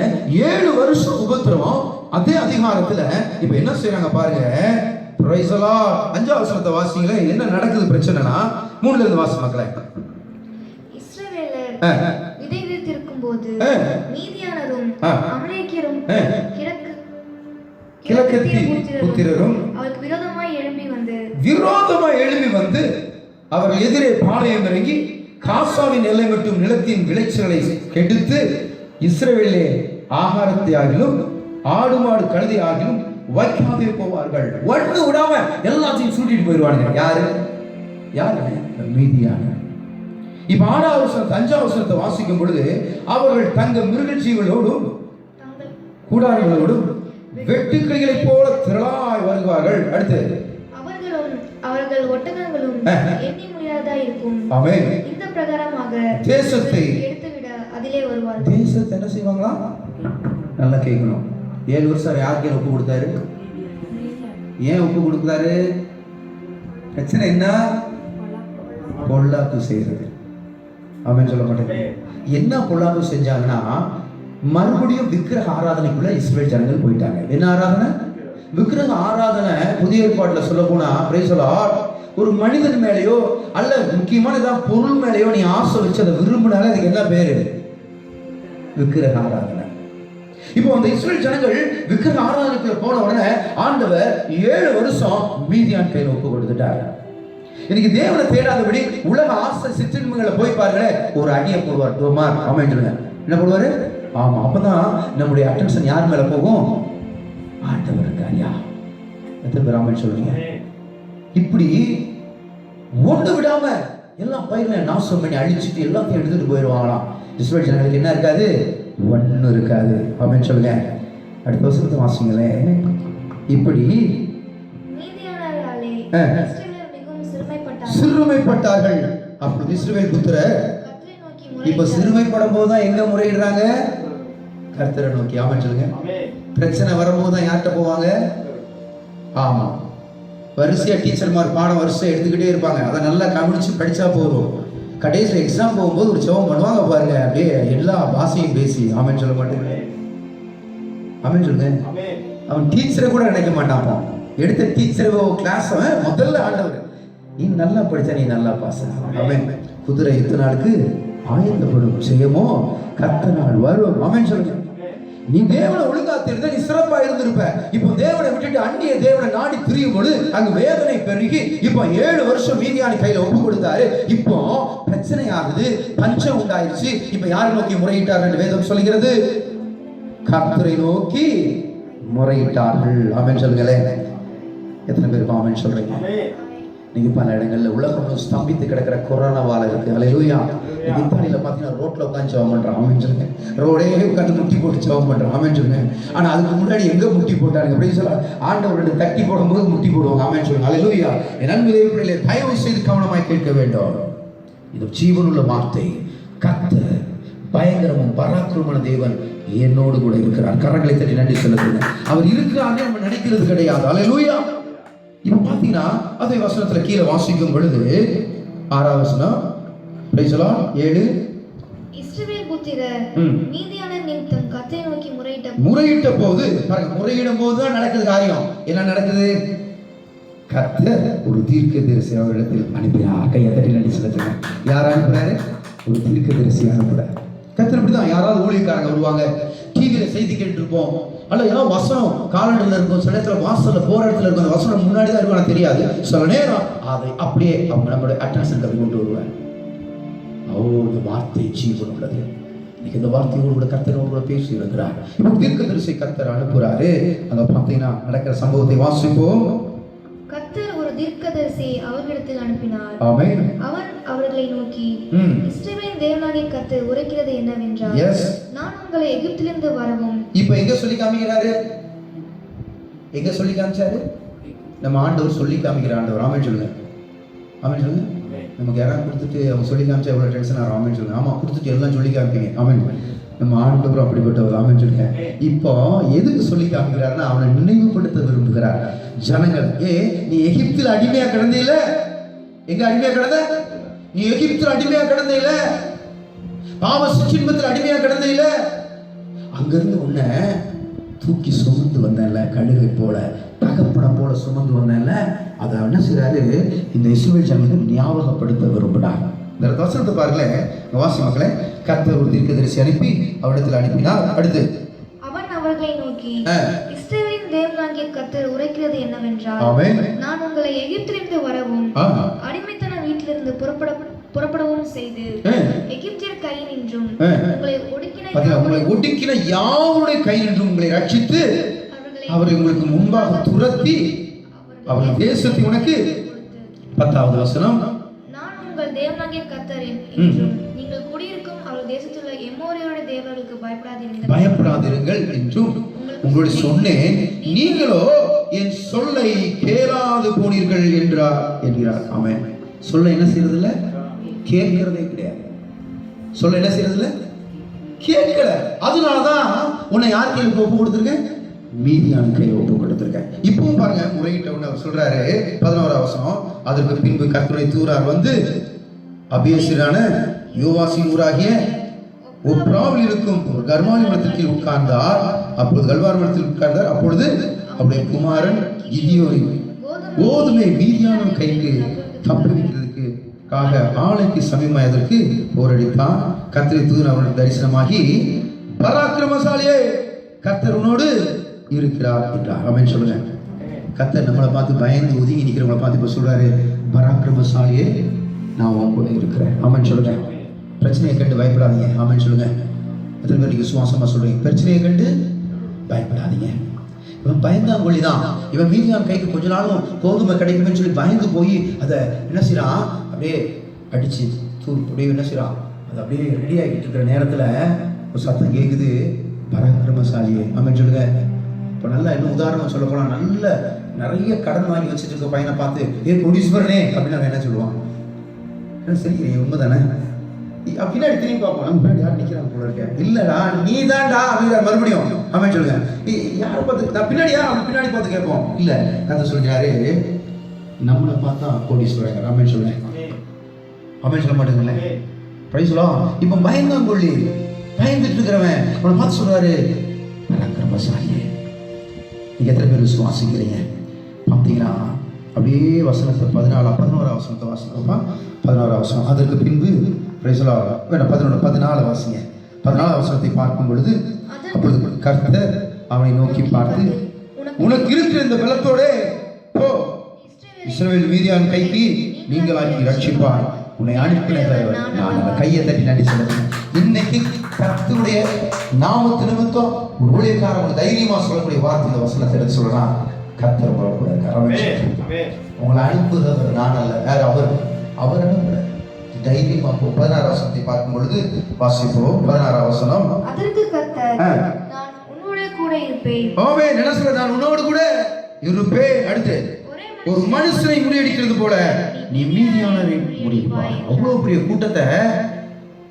7 வருஷம் உபத்திரவம். அதே அதிகாரத்துல இப்ப என்ன செய்யறாங்க பாருங்க. Price the Lord. 5ஆம் வசனத்தை வாசிங்களே. என்ன நடக்குது பிரச்சனைனா 3ல இருந்து வாசி மக்களே. இஸ்ரவேலர் விதை விதைத்திருக்கும்போது மீதியானரும் அமலேக்கியரும் கிழக்கத்தி புத்திரரும் அவருக்கு விரோதமாய் எழும்பி வந்து அவர்கள் எதிரே பாளையம் இறங்கி காசாவின் எல்லை மட்டும் நிலத்தின் விளைச்சல்களை கெடுத்து இஸ்ரவேலிலே ஆகாரத்தை ஆகிலும் ஆடு மாடு கழுதை ஆகிலும் வைக்காதே போவார்கள். ஒண்ணு விடாம எல்லாத்தையும் சூட்டிட்டு போயிடுவாங்க. யாரு மீதியான. இப்ப 6வது வசனம் 5வது வசனத்தை வாசிக்கும் பொழுது அவர்கள் தங்க மிருக ஜீவனோடும் கூடாரங்களோடும் வெட்டுக்கிளிகளைப் போல திரளாய் வருவார்கள். அடுத்து அவர்கள் ஒட்டகங்களும் எண்ணி முடியாதா இருக்கும். ஆமென். இந்த பிரகாரமாக தேசத்தை எடுத்துவிட அதிலே வருவார்கள். தேசத்தை என்ன செய்வாங்களா? நல்லா கேட்கணும். 7 வருஷம் யாருக்கு ஒப்பு கொடுத்தாரு? ஏன் ஒப்பு கொடுத்தாரு? பிரச்சனை என்ன? பொல்லாப்பு செய்யறது. ஆமென் சொல்ல மாட்டேங்க. என்ன பொல்லாப்பு செஞ்சாங்கன்னா மறுபடியும் விக்கிரக ஆராதனைக்குள்ள இஸ்ரவேல் ஜனங்கள் போயிட்டாங்க. என்ன ஆராதனை? விக்கிரக ஆராதனை. புதிய ஏற்பாட்டுல சொல்ல போனா பிரைஸ் தி லார்ட், ஒரு மனிதன் மேலேயோ அல்ல முக்கியமான ஏதாவது பொருள் மேலேயோ நீ ஆசை வச்சு அதை விரும்பினாலே அதுக்கு என்ன பேரு? விக்கிரக ஆராதனை. இப்போ அந்த இஸ்ரவேல் ஜனங்கள் விக்கிரக ஆராதனைக்குள்ள போன உடனே ஆண்டவர் 7 வருஷம் மீதியான் கையில் ஒப்பு கொடுத்துட்டார். இன்னைக்கு தேவனை தேடாதபடி உலக ஆசை சிற்றின்பங்களை போய் பாருங்களே, ஒரு அடியை போடுவார். டோமார் ஆமென் சொல்லுங்க. என்ன போடுவாரு? ஆமா. அப்பதான் நம்முடைய அட்டென்ஷன் யார் மேல போகும்? ஆண்டவர் இருக்காரியா? எத்தனை பேர் ஆமென் சொல்லுங்க? இப்படி ஒன்று விடாம எல்லாம் பயிர்ல நாசம் பண்ணி அழிச்சிட்டு எல்லாத்தையும் எடுத்துட்டு போயிடுவாங்களாம். இஸ்ரவேல் ஜனங்களுக்கு என்ன இருக்காது? ஒன்றும் இருக்காது. ஆமென் சொல்லுங்க. அடுத்த வசனத்தை வாசிங்களேன். இப்படி சிறுமைப்பட்டார்கள். அப்படி இஸ்ரவேல் புத்திரர் இப்ப சிறுமைப்படும் போதுதான் எங்க முறையிடுறாங்க? கர்த்தரை நோக்கி. ஆமென் சொல்லுங்க. பிரச்சனை வரும்போது தான் யார்கிட்ட போவாங்க? ஆமா, வரிசையா டீச்சர்மார் பாடம் வரிசையா எடுத்துக்கிட்டே இருப்பாங்க. அதை நல்லா கவனிச்சு படிச்சா போதும். கடைசியில் எக்ஸாம் போகும்போது ஒரு ஜெபம் பண்ணுவாங்க பாருங்க, அப்படியே எல்லா பாஷையும் பேசி. ஆமென் சொல்ல மாட்டேங்க. ஆமென் சொல்லுங்க. அவன் டீச்சரை கூட நினைக்க மாட்டான். எடுத்த டீச்சர் கிளாஸ் முதல்ல ஆண்டவர், நீ நல்லா படிச்சா நீ நல்லா பாஸ். ஆமென். குதிரை இத்தனை நாளுக்கு ஆயத்தப்படும், செய்யமோ கத்த நாள் வரும். ஆமென் சொல்லுங்க. நீ தேவனை ஒழுங்கா தெரிந்த நீ சிறப்பா இருந்திருப்ப. இப்போ தேவனை விட்டுட்டு அந்நிய தேவனை நாடி திரியும் பொழுது அங்கு வேதனை பெருகி இப்போ 7 வருஷம் மீதியான கையில ஒப்பு கொடுத்தாரு. இப்போ பிரச்சனை ஆகுது, பஞ்சம் உண்டாயிருச்சு. இப்போ யாரை நோக்கி முறையிட்டார்கள் என்று வேதம் சொல்கிறது? கர்த்தரை நோக்கி முறையிட்டார்கள். ஆமென் சொல்லுங்களேன். எத்தனை பேருக்கு ஆமென் சொல்றீங்க? நீங்க பல இடங்கள்ல உலகம் ஸ்தம்பித்து கிடக்கிற கொரோனாவால இருக்கு. அல்லேலூயா. இத்தாலியில பாத்தீங்கன்னா ரோட்ல உட்காந்து ஜெபம் பண்றான். ஆமென் சொல்லுங்க. ரோடே உட்காந்து முட்டி போட்டு ஜெபம் பண்றான். ஆமென் சொல்லுங்க. ஆனா அதுக்கு முன்னாடி எங்க முட்டி போட்டாங்க அப்படின்னு சொல்ல, ஆண்டவரோட தட்டி போடும்போது முட்டி போடுவாங்க. ஆமென் சொல்லுங்க. அல்லேலூயா. என் அன்பு தேவர்களே, தயவு செய்து கவனமாய் கேட்க வேண்டும். இது ஜீவனுள்ள வார்த்தை. கர்த்தர் பயங்கரமும் பராக்கிரமமான தேவன் என்னோடு கூட இருக்கிறார். கரங்களை தட்டி நன்றி சொல்லுங்க. அவர் இருக்கிறான்னு நம்ம நினைக்கிறது கிடையாது. அல்லேலூயா. இப்ப பாத்தீங்கன்னா அதே வசனத்துல கீழே வாசிக்கும் பொழுது 6வது வசனம், பிரைஸ் தி லார்ட், 7 இஸ்ரவேல் புத்திரர் மீதியானர் நிமித்தம் கர்த்தரை நோக்கி முறையிட்ட போது பாருங்க, முறையிடும் போது தான் நடக்குது காரியம். என்ன நடக்குது? கர்த்தர் ஒரு தீர்க்கதரிசி அவரிடத்தில் அனுப்பினார். கையை தட்டி நன்றி சொல்லுங்க. யார் அனுப்புறாரு? ஒரு தீர்க்கதரிசி அனுப்புறாரு. கர்த்தர் இப்படிதான். யாராவது ஊழியக்காரங்க வருவாங்க, டிவியில செய்தி கேட்டு இருப்போம், அல்ல ஏதாவது வசனம் காலண்டர்ல இருக்கும், சில இடத்துல வாசல்ல போற இடத்துல இருக்கும். அந்த வசனம் முன்னாடி தான் இருக்கும், தெரியாது. சில நேரம் அதை அப்படியே அவங்க நம்மளுடைய அட்டென்ஷன் கொண்டு வருவாங்க. இந்த வார்த்தை ஜீவன் உள்ளது. இன்னைக்கு இந்த வார்த்தையோடு கூட கர்த்தரோடு கூட பேசி இருக்கிறார். இப்போ தீர்க்கதரிசி கர்த்தர் அனுப்புறாரு. அங்க பார்த்தீங்கன்னா நடக்கிற சம்பவத்தை வாசிப்போம். கர்த்தர் ஒரு தீர்க்கதரிசி அவர்களிடத்தில் அனுப்பினார். ஆமென். அவன் அவர்களை நோக்கி, இஸ்ரவேலின் தேவனாகிய கர்த்தர் உரைக்கிறது என்னவென்றால், நான் உங்களை எகிப்திலிருந்து வரவும். இப்போ எங்க சொல்லி காமிக்கிறாரு? எங்க சொல்லி காமிச்சாரு? நம்ம ஆண்டவர் சொல்லி காமிக்கிற ஆண்டவர். ஆமென் சொல்லுங்க. ஆமென் சொல்லுங்க. நமக்கு யாராவது கொடுத்துட்டு அவங்க சொல்லி காமிச்சா எவ்வளவு டென்ஷன் ஆகும். ஆமென் சொல்லுங்க. ஆமா, கொடுத்துட்டு எல்லாம் சொல்லி காமிப்பீங்க. ஆமென். நம்ம ஆண்டவர் அப்படிப்பட்டவர். ஆமென் சொல்லுங்க. இப்போ எதுக்கு சொல்லி காமிக்கிறாருன்னா அவனை நினைவுபடுத்த விரும்புகிறார். ஜனங்கள், நீ எகிப்தில் அடிமையா கிடந்தீல, எங்க அடிமையா கிடந்த? நீ எகிப்தில் அடிமையா கிடந்தீல, பாவ சிற்றின்பத்தில் அடிமையா கிடந்தீல, அங்கிருந்து உன்னை தூக்கி சுமந்து வந்தேன்ல, கழுகை போல தகப்பனை போல சுமந்து வந்தேன்ல, அதை என்ன செய்றாரு? இந்த இஸ்ரவேல் ஜனங்களுக்கு ஞாபகப்படுத்த விரும்பினார். இந்த வசனத்தை பாருங்களேன், வாசி மக்களே. கர்த்தர் ஒரு தீர்க்கதரிசி அனுப்பி அவரிடத்தில் அனுப்பினார். அடுத்து அவன் அவர்களை நோக்கி, இஸ்ரவேலின் தேவனாகிய கர்த்தர் உரைக்கிறது என்னவென்றால், நான் உங்களை எகிப்திலிருந்து வரவும் அடிமைத்தன வீட்டிலிருந்து புறப்படவும் செய்து எகிப்தியர் கையினின்றும் உங்களை ஒடுக்கின யாவருடைய கையினின்றும் உங்களை ரட்சித்து அவரை உங்களுக்கு முன்பாக துரத்தி அவர் தேசத்தை உனக்கு 10வது வசனம் நான் உங்கள் தேவனாகிய கர்த்தர் என்றும் நீங்கள் குடியிருக்கும் அவர் தேசத்துள்ள எம்மோரியருடைய தேவர்களுக்கு பயப்படாதிருங்கள் என்றும் உங்களுடைய சொன்னேன், நீங்களோ என் சொல்லை கேளாது போனீர்கள் என்கிறார். ஆமென். சொல்ல என்ன செய்யறது இல்ல, கேட்கிறதே கிடையாது. சொல்ல என்ன செய்யறது இல்ல, கேட்கல. அதனாலதான் உன்னை யார் கையில் ஒப்பு கொடுத்திருக்கேன், மீதியான கையில் ஒப்பு கொடுத்திருக்கேன். இப்பவும் பாருங்க, முறையிட்ட உடனே அவர் சொல்றாரு 11வது வசனம், அதற்கு பின்பு கர்த்தருடைய தூதர் வந்து அபியேசரான யோவாசின் ஊராகிய ஒப்ராவில் இருக்கும் ஒரு கர்வாலி மரத்திற்கு உட்கார்ந்தார். அப்பொழுது கல்வாரி மரத்தில் உட்கார்ந்தார். அப்பொழுது அவருடைய குமாரன் கிதியோன் கோதுமை மீதியான கைக்கு தப்புவிக்கிறதுக்கு ஆலைக்கு சமீபமாயதற்கு போரடித்தான். கர்த்தருடைய தூதன் அவனுக்கு தரிசனமாகி, பராக்கிரமசாலியே, கர்த்தர் உன்னோடு இருக்கிறார் என்றார். ஆமென் சொல்லுங்க. கர்த்தர் நம்மளை பார்த்து பயந்து ஒதுங்கி நிற்கிறவங்களை பார்த்து இப்ப சொல்றாரு, பராக்கிரமசாலியே, நான் உன் கூட இருக்கிறேன். ஆமென் சொல்லுங்க. பிரச்சனையை கண்டு பயப்படாதீங்க. ஆமென் சொல்லுங்க. எத்தனை பேர் நீங்க சுவாசமா சொல்றீங்க, பிரச்சனையை கண்டு பயப்படாதீங்க. இவன் பயந்தாங்கொழி தான். இவன் மீதியான் கைக்கு கொஞ்ச நாளும் கோதுமை கிடைக்குமே சொல்லி பயந்து போய் அதை என்ன செய்யறான், அப்படியே அடிச்சு தூள் அப்படியே என்ன செய்யறான், அது அப்படியே ரெடி ஆகிட்டு இருக்கிற நேரத்துல ஒரு சத்தம் கேட்குது, பராக்கிரமசாலியே. ஆமென் சொல்லுங்க. இப்போ நல்லா இன்னும் உதாரணம் சொல்ல போனா, நல்ல நிறைய கடன் வாங்கி வச்சுட்டு இருக்க பையனை பார்த்து, ஏ கோடீஸ்வரனே அப்படின்னு அவன் என்ன சொல்லுவான், சரி உண்மைதானே, பின்னாடி திரும்பி பார்ப்போம், நம்ம முன்னாடி யார் நிற்கிறாங்க போல இருக்க, இல்லடா நீ தான்டா அப்படிங்கிற மறுபடியும். ஆமென் சொல்லுங்க. யாரை பார்த்து, நான் பின்னாடியா, அவன் பின்னாடி பார்த்து கேட்போம், இல்ல கதை சொல்றாரு, நம்மளை பார்த்தா கோடீஸ்வரங்க. ஆமென் சொல்லுங்க. ஆமென் சொல்ல மாட்டேங்களே, பிரைஸ் லார்ட். இப்போ பயந்தாங்கொள்ளி பயந்துட்டு இருக்கிறவன் அவனை பார்த்து சொல்றாரு, பராக்கிரமசாலியே. நீங்க எத்தனை பேர் விசுவாசிக்கிறீங்க பார்த்தீங்கன்னா, அப்படியே வசனத்தை 11வது வசனத்தை வாசிப்போமா. 11வது வசனம், அதற்கு பின்பு வேண்டாம் 14 வாசிங்க. 14வது வசனத்தை பார்க்கும் பொழுது, அப்பொழுது கர்த்தர் அவனை நோக்கி பார்த்து, உனக்கு இருக்கிற இந்த பலத்தோட போ, இஸ்ரவேல் மீதியான் கைக்கு நீங்களாக்கி ரட்சிப்பார், உன்னை அனுப்பின நான் கையை தட்டி நன்றி சொல்லுறேன். இன்னைக்கு கர்த்தருடைய நாமத்து நிமித்தம் ஒரு ஊழியக்காரன் தைரியமா சொல்லக்கூடிய வார்த்தை இந்த வசனத்தை எடுத்து சொல்லலாம். கர்த்தர் உங்களை கூட இருக்கார். உங்களை அனுப்புகிறவர் நான் அல்ல, வேற அவர் அனுப்புற தைரியமா. 16வது வசனத்தை பார்க்கும் பொழுது வாசிப்போம். 16வது வசனம், அதற்கு கர்த்தர் நான் உன்னோட கூட இருப்பேன். ஆமென். என்ன சொல்ற, நான் உன்னோடு கூட இருப்பேன். அடுத்து, ஒரு மனுஷனை முறியடிக்கிறது போல நீ மீதியானவரை முறியடிப்பாய். அவ்வளவு பெரிய கூட்டத்தை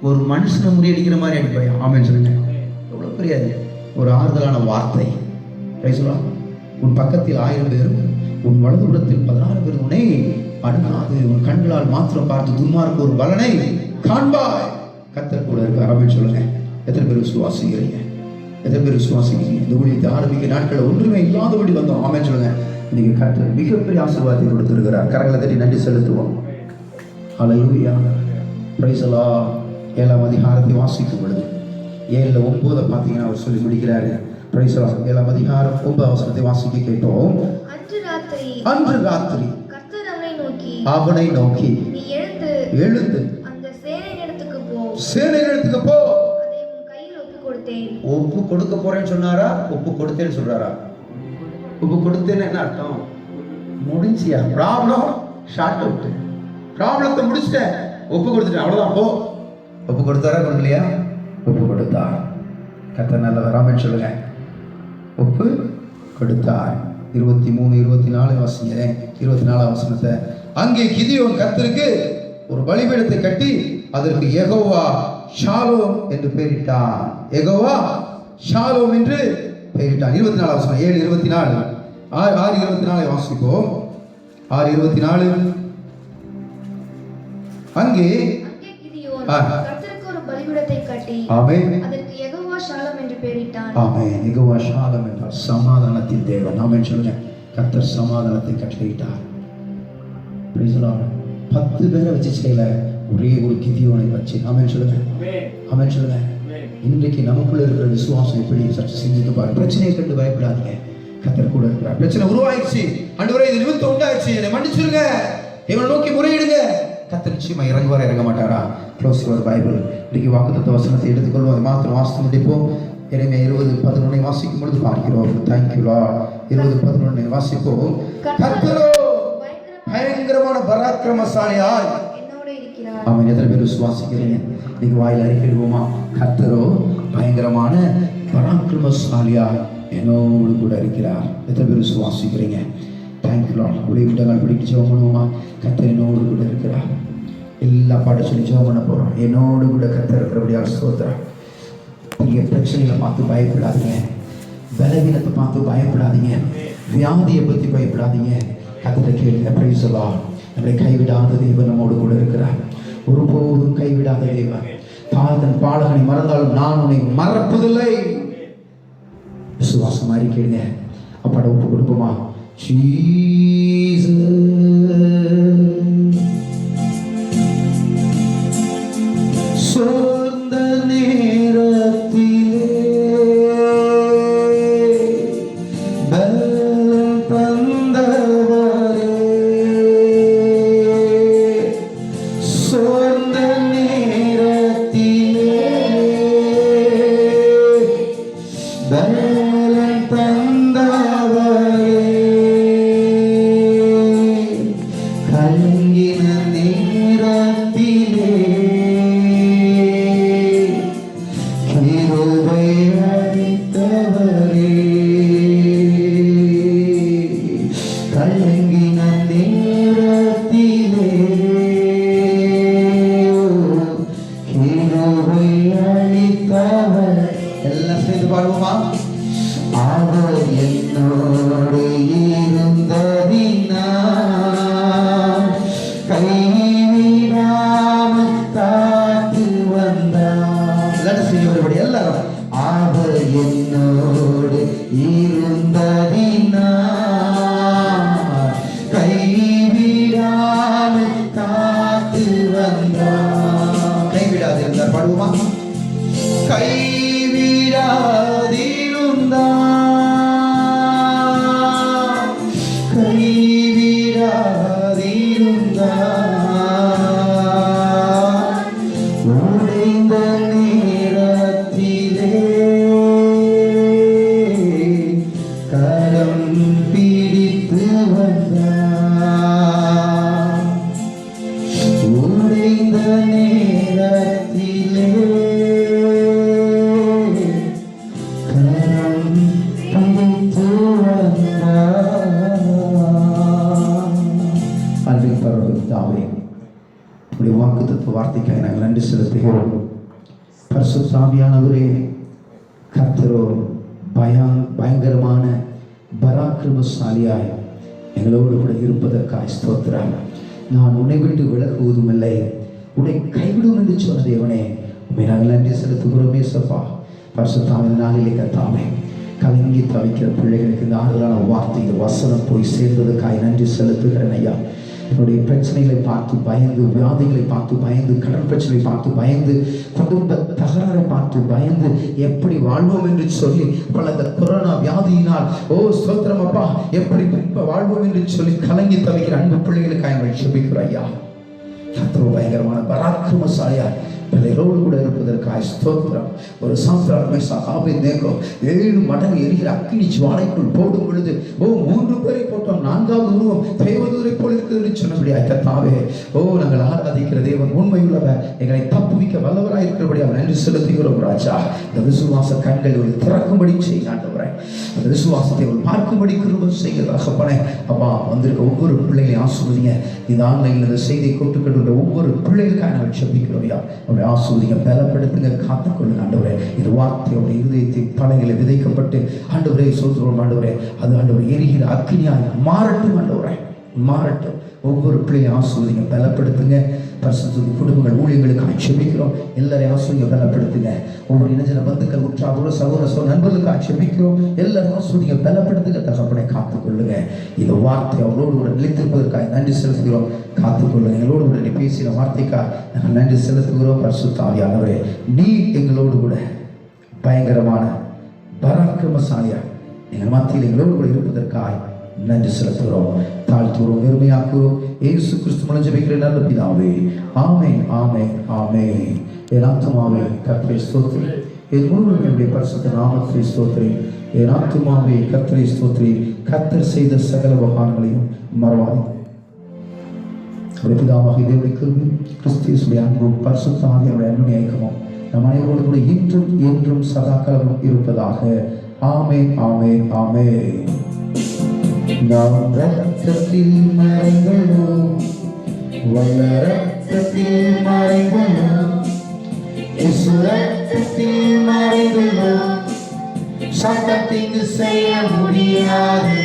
ஒரு மனுஷனை முறியடிக்கிற மாதிரி அடிப்பாய். ஆமென் சொல்லுங்க. எவ்வளவு பெரிய ஒரு ஆறுதலான வார்த்தை. உன் பக்கத்தில் 1000 பேரும் உன் வலதுபுறத்தில் 16 பேர் உன்னை அணுகாது, உன் கண்களால் மாத்திரம் பார்த்து துன்மார்க்கு ஒரு பலனை காண்பாய். கர்த்தர் கூட இருக்கார். ஆமென் சொல்லுங்க. எத்தனை பேர் விசுவாசிக்கிறீங்க, எத்தனை பேர் விசுவாசிக்கிறீங்க? இந்த ஊழியத்தை ஆரம்பிக்க நாட்கள் ஒன்றுமே இல்லாதபடி வந்தோம். ஆமென் சொல்லுங்க. இன்னைக்கு கர்த்தர் மிகப்பெரிய ஆசீர்வாதத்தை கொடுத்திருக்கிறார். கரங்களை தட்டி நன்றி செலுத்துவோம். Hallelujah, praise the Lord. 7ஆம் அதிகாரத்தை வாசிக்கும் பொழுது 7:9 பார்த்தீங்கன்னா அவர் சொல்லி முடிக்கிறாரு. Praise the Lord. 7ஆம் அதிகாரம் 9 வசனத்தை வாசிக்க கேட்டோம். அன்று ராத்திரி கர்த்தர் அவனை நோக்கி நீ எழுந்து அந்த சேனையிடத்துக்கு போ, அதை உன் கையில் ஒப்பு கொடுக்க போறேன்னு சொன்னாரா, ஒப்பு கொடுத்தேன்னு சொல்றாரா? ஒப்பு கொடுத்தேன்னு என்ன அர்த்தம்? முடிஞ்சியா, ப்ராப்ளம் ஷார்ட் அவுட், ப்ராப்ளத்தை முடிச்சிட்டேன், ஒப்பு கொடுத்துட்டேன், அவ்வளவுதான் போ. ஒப்பு கொடுத்தாரா, கொடுக்கலையா? ஒப்பு கொடுத்தார். கர்த்தர் நல்லவர். ஆமென் சொல்லுங்க. ஒப்பு கொடுத்தார். 23, 24 வாசிங்க. 24 வசனத்தை, அங்கே கிதியோன் கர்த்தருக்கு ஒரு பலிபீடத்தை கட்டி அதற்கு யெகோவா ஷாலோம் என்று பெயரிட்டான். யெகோவா ஷாலோம் என்று பெயரிட்டான். 24 வசனம், 7:24, 6:24 வாசிப்போம். 6:24, அங்கே கிதியோன் கர்த்தருக்கு ஒரு பலிபீடத்தை கட்டி அதற்கு யெகோவா ஷாலோம் என்று பெயரிட்டான். ஆமென். யெகோவா ஷாலோம் என்றால் சமாதானத்தின் தேவன். ஆமென் சொல்லுங்க. கர்த்தர் சமாதானத்தை கட்டளையிட்டார். Price the Lord. 10 பேரை வச்சு செய்யல, ஒரே ஒரு கிதியோனை வச்சு. ஆமென் சொல்லுங்க. ஆமென் சொல்லுங்க. இன்றைக்கு நமக்குள்ள இருக்கிற விசுவாசம் எப்படி சற்று சிந்தித்து பாருங்க. பிரச்சனையை கண்டு பயப்படாதீங்க, கர்த்தர் கூட இருக்கிறார். பிரச்சனை உருவாயிடுச்சு, ஆண்டவரே இது நிமித்தம் உண்டாயிடுச்சு, என்னை மன்னிச்சிருங்க, இவனை நோக்கி முறையிடுங்க. கர்த்தர் நிச்சயமா இறங்குவாரா, இறங்க மாட்டாரா? Close your Bible. இன்னைக்கு வாக்குத்தத்த வசனத்தை எடுத்துக்கொள்வோம். அதை மாத்திரம் வாசித்து முடிப்போம். எனவே 20:11 வாசிக்கும் பொழுது பார்க்கிறோம். Thank you Lord. 20:11 வாசிப்போம். கர்த்தரோ பயங்கரமான பராக்கிரமசாலியாய் என்னோடு இருக்கிறார். ஆமென். எத்தனை பேர் விசுவாசிக்கிறீங்க? நீங்க வாயில அறிக்கையிடுவோமா? கர்த்தரோ பயங்கரமான பராக்கிரமசாலியாய் என்னோடு கூட இருக்கிறார். எத்தனை பேர் விசுவாசிக்கிறீங்க? Thank you Lord. உடைய விடங்கள் பிடிக்க ஜெபம் பண்ணுவோமா? கர்த்தர் என்னோடு கூட இருக்கிறார். எல்லா பாட்டு சொல்லி ஜெபம் பண்ண போறோம். என்னோடு கூட கர்த்தர் இருக்கிறபடியாக ஸ்தோத்திரம். பெரிய பிரச்சனைகளை பார்த்து பயப்படாதீங்க, பலவீனத்தை பார்த்து பயப்படாதீங்க, வியாதியை பற்றி பயப்படாதீங்க. கர்த்தரை கேளுங்க. Price the Lord. நம்மை கைவிடாத தேவன் நம்மோடு கூட இருக்கிறார். ஒருபோதும் கைவிடாத தேவன். தன் பாலகனை மறந்தாலும் நான் உன்னை மறப்பதில்லை. விசுவாசம் மாதிரி கேளுங்க. அப்பாட ஒப்பு கொடுப்போமா? சொந்த நேரத்திலே பலம் தந்தவரே, சொந்த நேரத்திலே பலம் தந்தவரே, கலங்கின நேரத்திலே கிருபை அளித்தவரே, கலங்கின நேரத்திலே கிருபை அளித்தவர். எல்லாம் சேர்ந்து பாடுவோமா? அவர் என்னோடு இருந்ததினால் கைவிடாமல் காத்து வந்தார். எல்லாரும் செய்யபடி எல்லாரும். அவர் என்னோடு இருந்ததினால் கைவிடாமல் காத்து வந்தார். கைவிடாதிருந்தார். பாடுவோமா? கைவிடாதிருந்தார், கைவிடாதிருந்தார், உடைந்த நேரத்திலே கரம் பிடித்து வந்தார், உடைந்த நேரத்திலே கரம் பிடித்து வந்தார். அன்பின் பரலோக பிதாவே, உடைய வாக்குத்தத்த வார்த்தைக்காக நாங்கள் நன்றி செலுத்துகிறோம். பரிசுத்த ஆவியானவரே, கர்த்தரோ பயங்கரமான பராக்கிரமசாலியாய் எங்களோடு கூட இருப்பதற்காக ஸ்தோத்திரம். நான் உன்னை விட்டு விலகுவதும் இல்லை, உன்னை கைவிடும் என்று சொன்ன தேவனே, உண்மை நாங்கள் நன்றி செலுத்துகிறோம். ஏசப்பா, பரிசுத்த ஆவியின் நாளிலே கர்த்தாவே, கலங்கி தவிக்கிற பிள்ளைகளுக்கு இந்த ஆறுதலான வார்த்தை, இந்த வசனம் போய் சேர்ந்ததுக்காக நன்றி செலுத்துகிறேன் ஐயா. என்னுடைய பிரச்சனைகளை பார்த்து பயந்து, வியாதிகளை பார்த்து பயந்து, கடன் பிரச்சனை பார்த்து பயந்து, குடும்ப தகராறை பார்த்து பயந்து எப்படி வாழ்வோம் என்று சொல்லி பல இந்த கொரோனா வியாதியினால் ஸ்தோத்திரம் அப்பா, எப்படி வாழ்வோம் என்று சொல்லி கலங்கி தவிக்கிற அன்பு பிள்ளைகளுக்காக நாங்கள் ஜெபிக்கிறோம் ஐயா. கர்த்தர் பயங்கரமான பராக்கிரமசாலியா பிள்ளைகளோடு கூட இருப்பதற்காக ஸ்தோத்திரம். ஒரு சாஸ்திரமே ஆபேத்நேகோ 7 மடங்கு எரிகிற அக்கினி ஜுவாலைக்குள் போடும் பொழுது 3 பேரை போட்டோம், 4வது உருவம் தேவதூரை போல் இருக்கிறது சொன்னபடியா கர்த்தாவே, நாங்கள் ஆராதிக்கிற தேவன் உண்மையுள்ளவர், எங்களை தப்புவிக்க வல்லவராய் இருக்கிறபடி அவர் நன்றி செலுத்துகிறோம் ராஜா. இந்த விசுவாச கண்கள் ஒரு திறக்கும்படி செய்ய ஆண்டவரே, அந்த விசுவாசத்தை ஒரு பார்க்கும்படி கிருபை செய்கிறதாகப்பனே. அப்பா, வந்திருக்க ஒவ்வொரு பிள்ளைகளையும் ஆசீர்வதிங்க. இந்த ஆன்லைன்ல இந்த செய்தியை கொட்டுக்கொண்டு ஒவ்வொரு பிள்ளைகளுக்காக நாங்கள் ஜெபிக்கிறோம் ஐயா. அவருடைய ஆசீர்வதிங்க, பலப்படுத்துங்க, காத்துக்கொள்ளுங்க ஆண்டவரே. இது வார்த்தையோட இருதயத்தின் தலைகளை விதைக்கப்பட்டு ஆண்டவரே சொல்கிறோம் ஆண்டவரே, அது ஆண்டவரை எரிகிற அக்கினியாய் மாறட்டும் ஆண்டவரே, மாறட்டும். ஒவ்வொரு பிள்ளையும் ஆசீர்வதிங்க, பலப்படுத்துங்க. பரிசுத்த குடும்பங்கள் ஊழியர்களுக்காக ஜெபிக்கிறோம். எல்லாரையும் ஆசீர்வதிங்க, பலப்படுத்துங்க. ஒவ்வொரு இனஜன பந்துக்கள், உற்றாரோட சகோதர நண்பர்களுக்காக ஜெபிக்கிறோம். எல்லாரும் ஆசீர்வதிங்க, பலப்படுத்துங்க, தகப்பனை காத்துக்கொள்ளுங்க. இந்த வார்த்தை அவரோடு கூட நிலைத்திருப்பதற்காக நன்றி செலுத்துகிறோம். காத்துக்கொள்ளுங்க. எங்களோடு கூட நீ பேசின வார்த்தைக்காக நாங்கள் நன்றி செலுத்துகிறோம். பரிசுத்த ஆவியானவரே, நீ எங்களோடு கூட பயங்கரமான பராக்கிரமசாலியா எங்கள் மத்தியில் எங்களோடு கூட இருப்பதற்காக நன்றி செலுத்துகிறோம். தாழ்த்துகிறோம், பெருமையாக்குகிறோம். இயேசு கிறிஸ்து மூலம் ஜெபிக்கிற நல்ல பிதாவே, ஆமென், ஆமென், ஆமென். என் ஆத்துமாவே கர்த்தரை ஸ்தோத்திரி, என் முழுவதும் பரிசுத்த நாமத்தை ஸ்தோத்திரி. என் ஆத்துமாவே கர்த்தரை ஸ்தோத்திரி. கர்த்தர் செய்த சகல உபகாரங்களையும் மறவாதே. பிதாவாகிய தேவனுடைய கிருபை, கிறிஸ்து இயேசுவின் அன்பும் பரிசுத்த ஆவியானவருடைய அன்பின் ஐக்கியமும் நம் அனைவரோடு கூட இன்றும் என்றும் சதாகாலமும் இருப்பதாக. ஆமென், ஆமென், ஆமென். நாம் ரத்தத்தில் மறைந்தோம், வல்ல ரத்தத்தில் மறைந்தோம், இயேசு ரத்தத்தில் மறைந்தோம். சட்டத்திற்கு செய்ய முடியாது,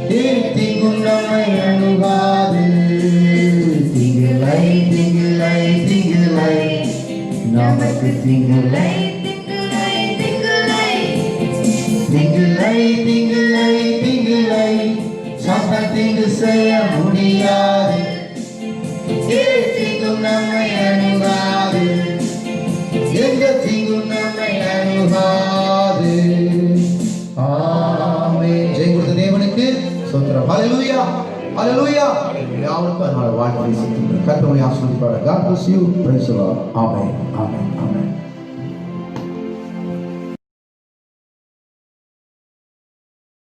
தீங்கும் நம்மை அணுகாது. தீங்கில்லை, தீங்கில்லை, தீங்கில்லை, நமக்கு தீங்கில்லை. தீங்கில்லை, தீங்கில்லை, தீங்கில்லை, சட்டத்திற்கு செய்ய முடியாது, தீங்கும் நம்மை அணுகாது. எந்த தீங்கும் நம்மை அணுகாது. ஆமென். ஜெயம் கொடுத்த தேவனுக்கு ஸ்தோத்திரம். ஹல்லேலூயா, ஹல்லேலூயா. யாவருக்கும் அதனால வாழ்க்கை கர்த்தருடைய ஆசீர்வாதம். God bless you. Praise the Lord. Amen, amen, amen.